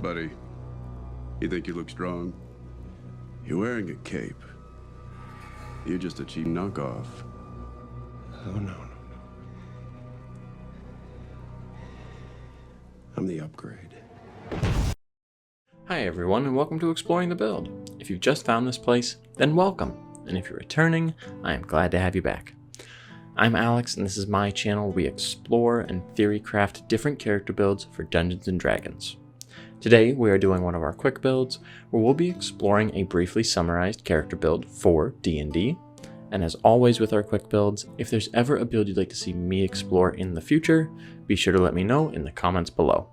Buddy, you think you look strong? You're wearing a cape. You're just a cheap knockoff. Oh, no. I'm the upgrade. Hi everyone, and welcome to Exploring the Build. If you've just found this place, then welcome. And if you're returning, I am glad to have you back. I'm Alex, and this is my channel where we explore and theory craft different character builds for Dungeons & Dragons. Today, we are doing one of our quick builds, where we'll be exploring a briefly summarized character build for D&D. And as always with our quick builds, if there's ever a build you'd like to see me explore in the future, be sure to let me know in the comments below.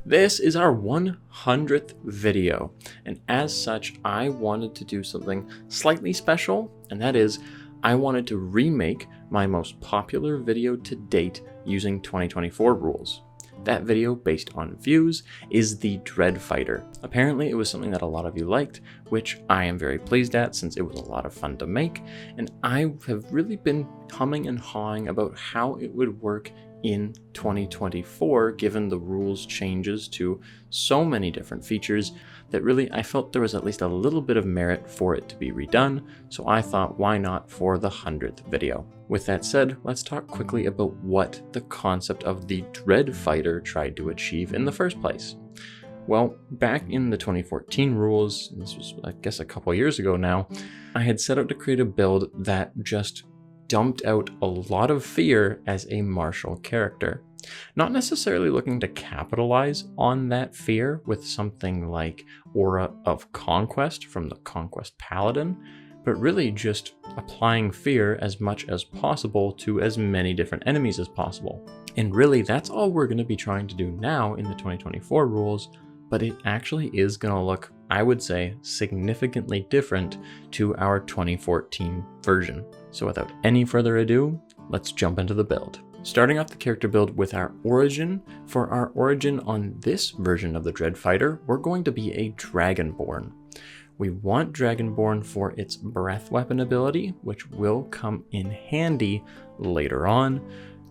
This is our 100th video, and as such, I wanted to do something slightly special, and that is, I wanted to remake my most popular video to date using 2024 rules. That video, based on views, is the Dread Fighter. Apparently it was something that a lot of you liked, which I am very pleased at since it was a lot of fun to make, and I have really been humming and hawing about how it would work in 2024 given the rules changes to so many different features that really I felt there was at least a little bit of merit for it to be redone, so I thought why not for the 100th video. With that said, let's talk quickly about what the concept of the Dread Fighter tried to achieve in the first place. Well, back in the 2014 rules, this was I guess a couple years ago now, I had set out to create a build that just dumped out a lot of fear as a martial character. Not necessarily looking to capitalize on that fear with something like Aura of Conquest from the Conquest Paladin, but really just applying fear as much as possible to as many different enemies as possible. And really that's all we're going to be trying to do now in the 2024 rules, but it actually is going to look, I would say, significantly different to our 2014 version. So without any further ado, let's jump into the build. Starting off the character build with our origin. For our origin on this version of the Dread Fighter, we're going to be a Dragonborn. We want Dragonborn for its breath weapon ability, which will come in handy later on,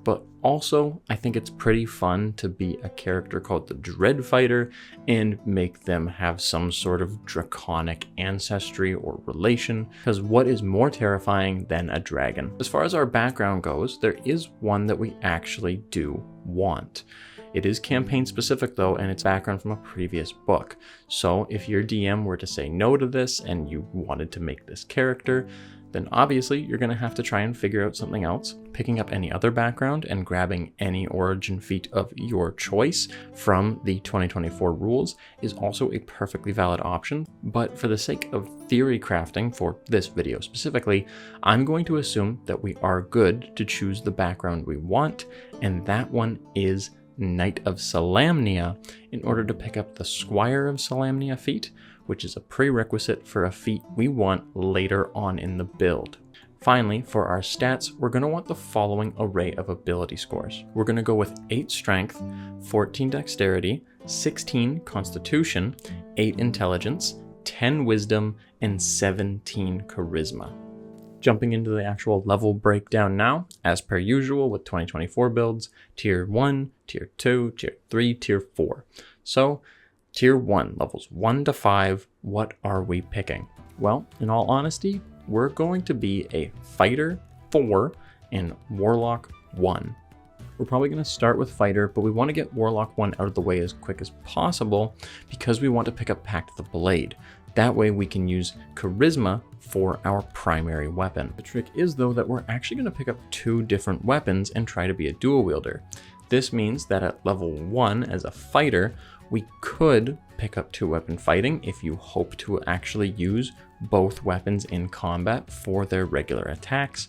but also I think it's pretty fun to be a character called the Dread Fighter and make them have some sort of draconic ancestry or relation, because what is more terrifying than a dragon? As far as our background goes, there is one that we actually do want. It is campaign specific though, and it's background from a previous book. So if your DM were to say no to this and you wanted to make this character, then obviously you're going to have to try and figure out something else. Picking up any other background and grabbing any origin feat of your choice from the 2024 rules is also a perfectly valid option. But for the sake of theory crafting for this video specifically, I'm going to assume that we are good to choose the background we want, and that one is Knight of Solamnia, in order to pick up the Squire of Solamnia feat, which is a prerequisite for a feat we want later on in the build. Finally, for our stats, we're going to want the following array of ability scores. We're going to go with 8 Strength, 14 Dexterity, 16 Constitution, 8 Intelligence, 10 Wisdom, and 17 Charisma. Jumping into the actual level breakdown now, as per usual with 2024 builds, Tier 1, Tier 2, Tier 3, Tier 4. So, Tier 1, levels 1 to 5, what are we picking? Well, in all honesty, we're going to be a Fighter 4 and Warlock 1. We're probably going to start with Fighter, but we want to get Warlock 1 out of the way as quick as possible because we want to pick up Pact of the Blade. That way we can use Charisma for our primary weapon. The trick is though that we're actually going to pick up 2 different weapons and try to be a dual wielder. This means that at level 1 as a fighter, we could pick up 2-weapon fighting if you hope to actually use both weapons in combat for their regular attacks.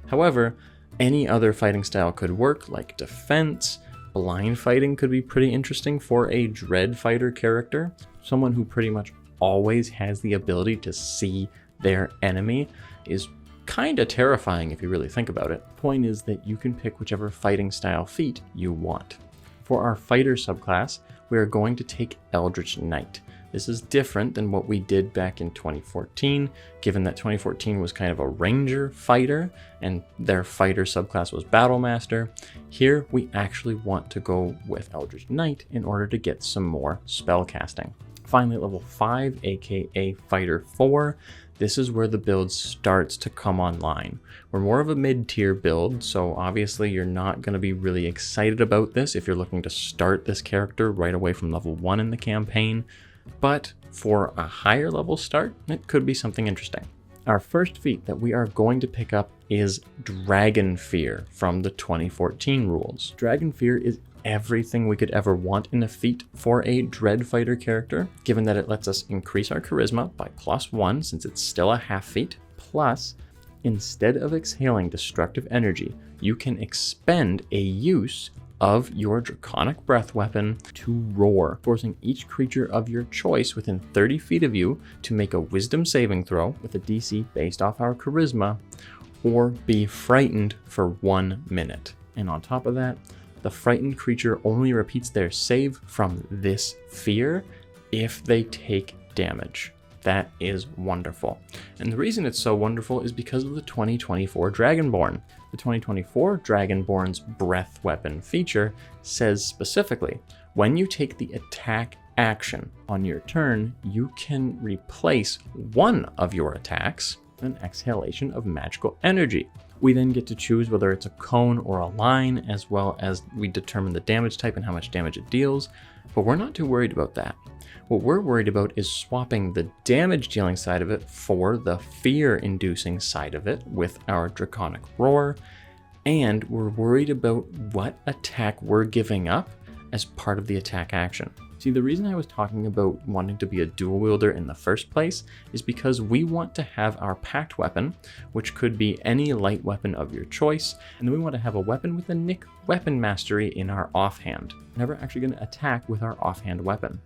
However, any other fighting style could work, like defense. Blind fighting could be pretty interesting for a Dread Fighter character, someone who pretty much always has the ability to see their enemy is kind of terrifying if you really think about it. The point is that you can pick whichever fighting style feat you want. For our fighter subclass, we are going to take Eldritch Knight. This is different than what we did back in 2014, given that 2014 was kind of a ranger fighter and their fighter subclass was Battle Master. Here we actually want to go with Eldritch Knight in order to get some more spell casting. Finally, at level 5, aka Fighter 4, this is where the build starts to come online. We're more of a mid-tier build, so obviously you're not going to be really excited about this if you're looking to start this character right away from level 1 in the campaign, but for a higher level start, it could be something interesting. Our first feat that we are going to pick up is Dragon Fear from the 2014 rules. Dragon Fear is everything we could ever want in a feat for a Dread Fighter character, given that it lets us increase our charisma by +1 since it's still a half feat, plus instead of exhaling destructive energy, you can expend a use of your Draconic Breath weapon to roar, forcing each creature of your choice within 30 feet of you to make a Wisdom saving throw with a DC based off our charisma, or be frightened for 1 minute. And on top of that, the frightened creature only repeats their save from this fear if they take damage. That is wonderful. And the reason it's so wonderful is because of the 2024 Dragonborn. The 2024 Dragonborn's Breath Weapon feature says specifically, when you take the attack action on your turn, you can replace one of your attacks with an exhalation of magical energy. We then get to choose whether it's a cone or a line, as well as we determine the damage type and how much damage it deals, but we're not too worried about that. What we're worried about is swapping the damage dealing side of it for the fear inducing side of it with our Draconic Roar, and we're worried about what attack we're giving up as part of the attack action. See, the reason I was talking about wanting to be a dual wielder in the first place is because we want to have our pact weapon, which could be any light weapon of your choice, and then we want to have a weapon with a Nick weapon mastery in our offhand. We're never actually going to attack with our offhand weapon.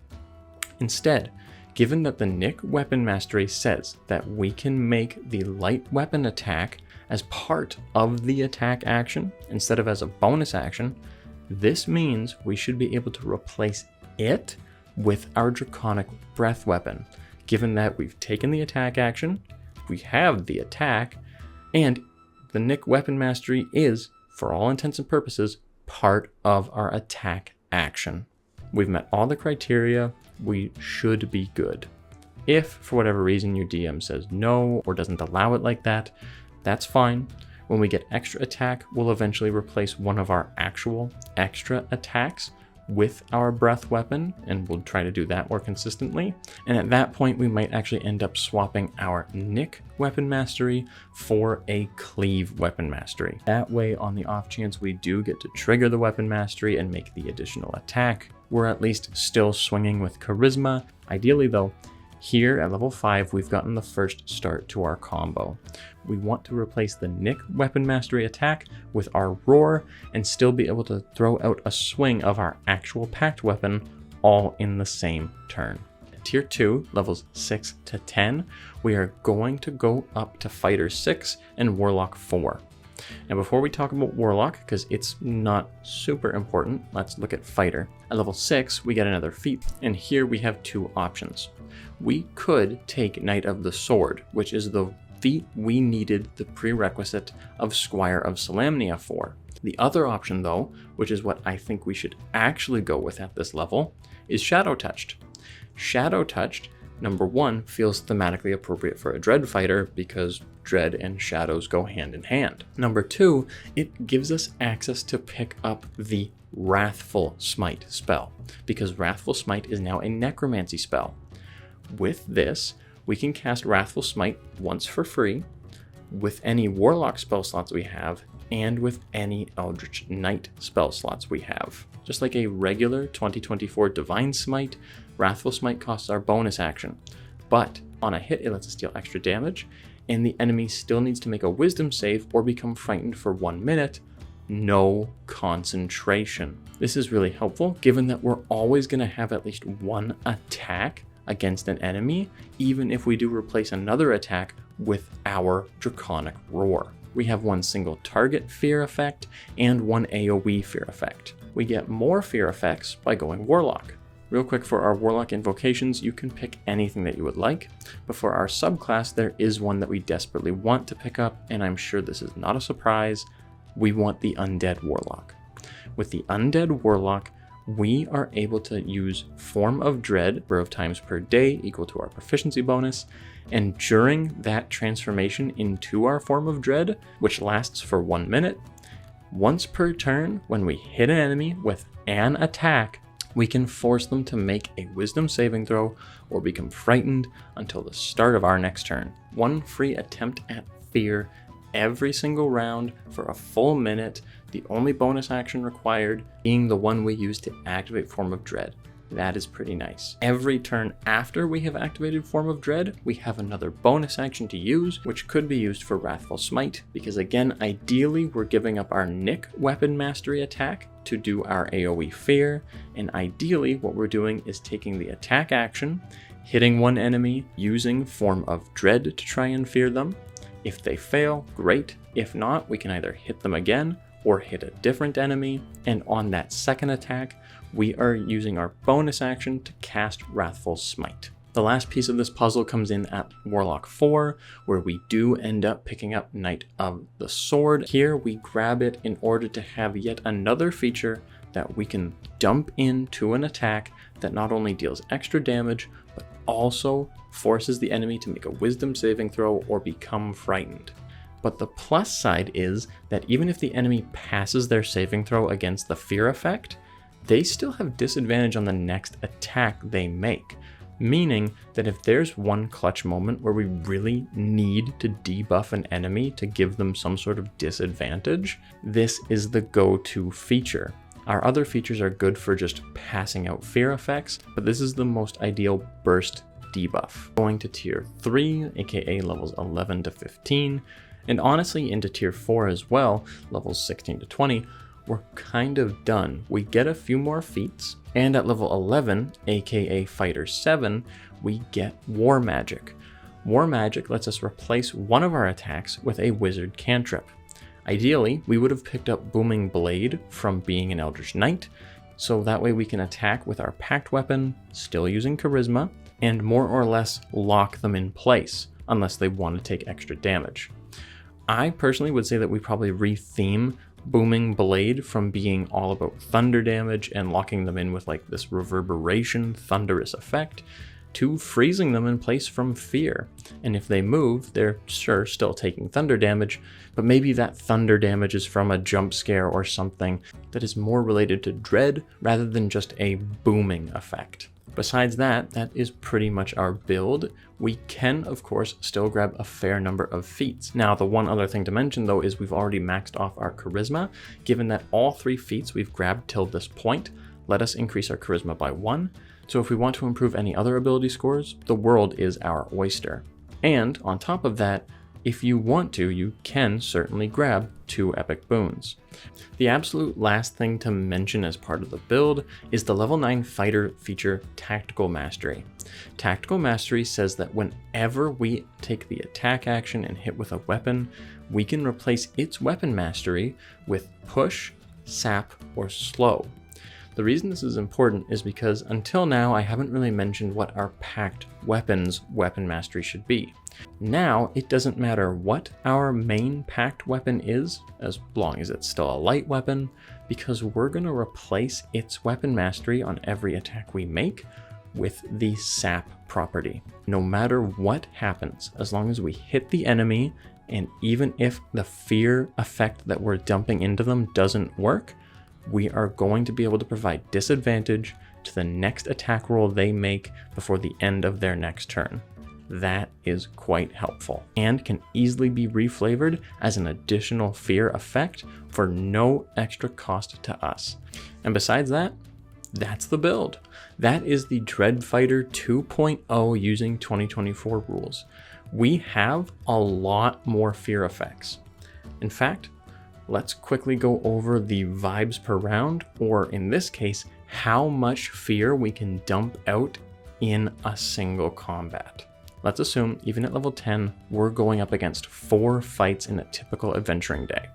Instead, given that the Nick weapon mastery says that we can make the light weapon attack as part of the attack action instead of as a bonus action, this means we should be able to replace it with our Draconic Breath weapon, given that we've taken the attack action, we have the attack, and the Nick weapon mastery is, for all intents and purposes, part of our attack action. We've met all the criteria, we should be good. If, for whatever reason, your DM says no or doesn't allow it like that, that's fine. When we get extra attack, we'll eventually replace one of our actual extra attacks with our breath weapon, and we'll try to do that more consistently. And at that point, we might actually end up swapping our Nick weapon mastery for a cleave weapon mastery. That way, on the off chance we do get to trigger the weapon mastery and make the additional attack, we're at least still swinging with charisma. Ideally though, here at level 5, we've gotten the first start to our combo. We want to replace the Nick weapon mastery attack with our roar and still be able to throw out a swing of our actual pact weapon all in the same turn. At tier 2, levels 6 to 10, we are going to go up to Fighter 6 and Warlock 4. Now before we talk about Warlock, because it's not super important, let's look at Fighter. At level 6, we get another feat, and here we have two options. We could take Knight of the Sword, which is the feat we needed the prerequisite of Squire of Solamnia for. The other option though, which is what I think we should actually go with at this level, is Shadow Touched. Shadow Touched, number 1, feels thematically appropriate for a Dread fighter because Dread and Shadows go hand in hand. Number 2, it gives us access to pick up the Wrathful Smite spell, because Wrathful Smite is now a necromancy spell. With this, we can cast Wrathful Smite once for free, with any Warlock spell slots we have, and with any Eldritch Knight spell slots we have. Just like a regular 2024 Divine Smite, Wrathful Smite costs our bonus action, but on a hit it lets us deal extra damage, and the enemy still needs to make a Wisdom save or become frightened for 1 minute, no concentration. This is really helpful given that we're always going to have at least one attack against an enemy, even if we do replace another attack with our Draconic Roar. We have one single target fear effect and one AoE fear effect. We get more fear effects by going Warlock. Real quick, for our Warlock invocations, you can pick anything that you would like, but for our subclass, there is one that we desperately want to pick up, and I'm sure this is not a surprise. We want the Undead Warlock. With the Undead Warlock, we are able to use Form of Dread, number of times per day equal to our proficiency bonus, and during that transformation into our Form of Dread, which lasts for 1 minute, once per turn, when we hit an enemy with an attack, we can force them to make a wisdom saving throw or become frightened until the start of our next turn. 1 free attempt at fear every single round for a full minute, the only bonus action required being the one we use to activate Form of Dread. That is pretty nice. Every turn after we have activated Form of Dread, we have another bonus action to use, which could be used for Wrathful Smite, because again, ideally we're giving up our Nick Weapon Mastery attack to do our AoE Fear, and ideally what we're doing is taking the attack action, hitting one enemy, using Form of Dread to try and fear them. If they fail, great. If not, we can either hit them again or hit a different enemy, and on that second attack, we are using our bonus action to cast Wrathful Smite. The last piece of this puzzle comes in at Warlock 4, where we do end up picking up Knight of the Sword. Here we grab it in order to have yet another feature that we can dump into an attack that not only deals extra damage, but also forces the enemy to make a wisdom saving throw or become frightened. But the plus side is that even if the enemy passes their saving throw against the fear effect, they still have disadvantage on the next attack they make. Meaning that if there's one clutch moment where we really need to debuff an enemy to give them some sort of disadvantage, this is the go-to feature. Our other features are good for just passing out fear effects, but this is the most ideal burst debuff. Going to tier 3, aka levels 11 to 15, and honestly into tier 4 as well, levels 16 to 20, we're kind of done. We get a few more feats, and at level 11, aka Fighter 7, we get War Magic. War Magic lets us replace one of our attacks with a wizard cantrip. Ideally, we would have picked up Booming Blade from being an Eldritch Knight, so that way we can attack with our packed weapon, still using Charisma, and more or less lock them in place, unless they want to take extra damage. I personally would say that we probably retheme Booming Blade from being all about thunder damage and locking them in with like this reverberation thunderous effect to freezing them in place from fear. And if they move, they're sure still taking thunder damage, but maybe that thunder damage is from a jump scare or something that is more related to dread rather than just a booming effect. Besides that, that is pretty much our build. We can, of course, still grab a fair number of feats. Now, the one other thing to mention, though, is we've already maxed off our Charisma, given that all 3 feats we've grabbed till this point let us increase our Charisma by 1. So if we want to improve any other ability scores, the world is our oyster. And on top of that, if you want to, you can certainly grab 2 epic boons. The absolute last thing to mention as part of the build is the level 9 fighter feature, Tactical Mastery. Tactical Mastery says that whenever we take the attack action and hit with a weapon, we can replace its weapon mastery with push, sap, or slow. The reason this is important is because until now I haven't really mentioned what our packed weapons weapon mastery should be. Now it doesn't matter what our main packed weapon is, as long as it's still a light weapon, because we're going to replace its weapon mastery on every attack we make with the sap property. No matter what happens, as long as we hit the enemy, and even if the fear effect that we're dumping into them doesn't work, we are going to be able to provide disadvantage to the next attack roll they make before the end of their next turn. That is quite helpful and can easily be reflavored as an additional fear effect for no extra cost to us. And besides that, that's the build. That is the Dread Fighter 2.0 using 2024 rules. We have a lot more fear effects. In fact, let's quickly go over the vibes per round, or in this case, how much fear we can dump out in a single combat. Let's assume, even at level 10, we're going up against 4 fights in a typical adventuring day.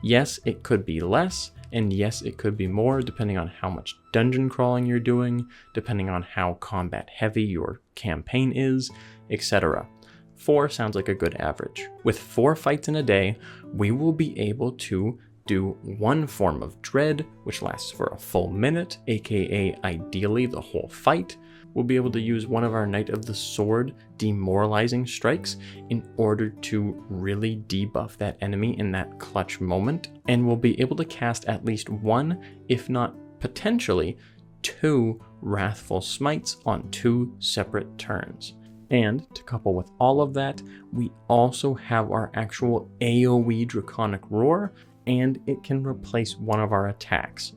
Yes, it could be less, And yes, it could be more depending on how much dungeon crawling you're doing, depending on how combat heavy your campaign is, etc. 4 sounds like a good average. With 4 fights in a day, we will be able to do 1 form of dread, which lasts for a full minute, aka ideally the whole fight. We'll be able to use one of our Knight of the Sword demoralizing strikes in order to really debuff that enemy in that clutch moment, and we'll be able to cast at least 1, if not potentially 2 Wrathful Smites on 2 separate turns. And to couple with all of that, we also have our actual AoE Draconic Roar, and it can replace one of our attacks.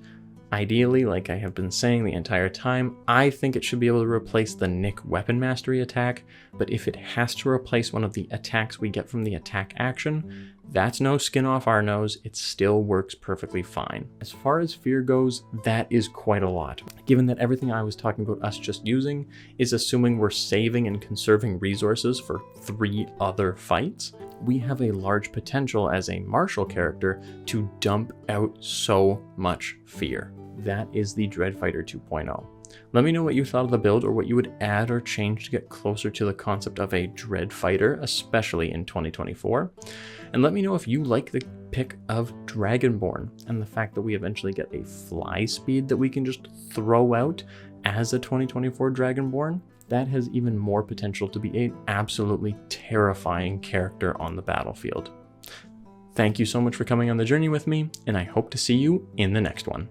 Ideally, like I have been saying the entire time, I think it should be able to replace the Nick Weapon Mastery attack, but if it has to replace one of the attacks we get from the attack action, that's no skin off our nose, it still works perfectly fine. As far as fear goes, that is quite a lot, given that everything I was talking about us just using is assuming we're saving and conserving resources for 3 other fights. We have a large potential as a martial character to dump out so much fear. That is the Dreadfighter 2.0. Let me know what you thought of the build or what you would add or change to get closer to the concept of a Dreadfighter, especially in 2024. And let me know if you like the pick of Dragonborn and the fact that we eventually get a fly speed that we can just throw out as a 2024 Dragonborn. That has even more potential to be an absolutely terrifying character on the battlefield. Thank you so much for coming on the journey with me, and I hope to see you in the next one.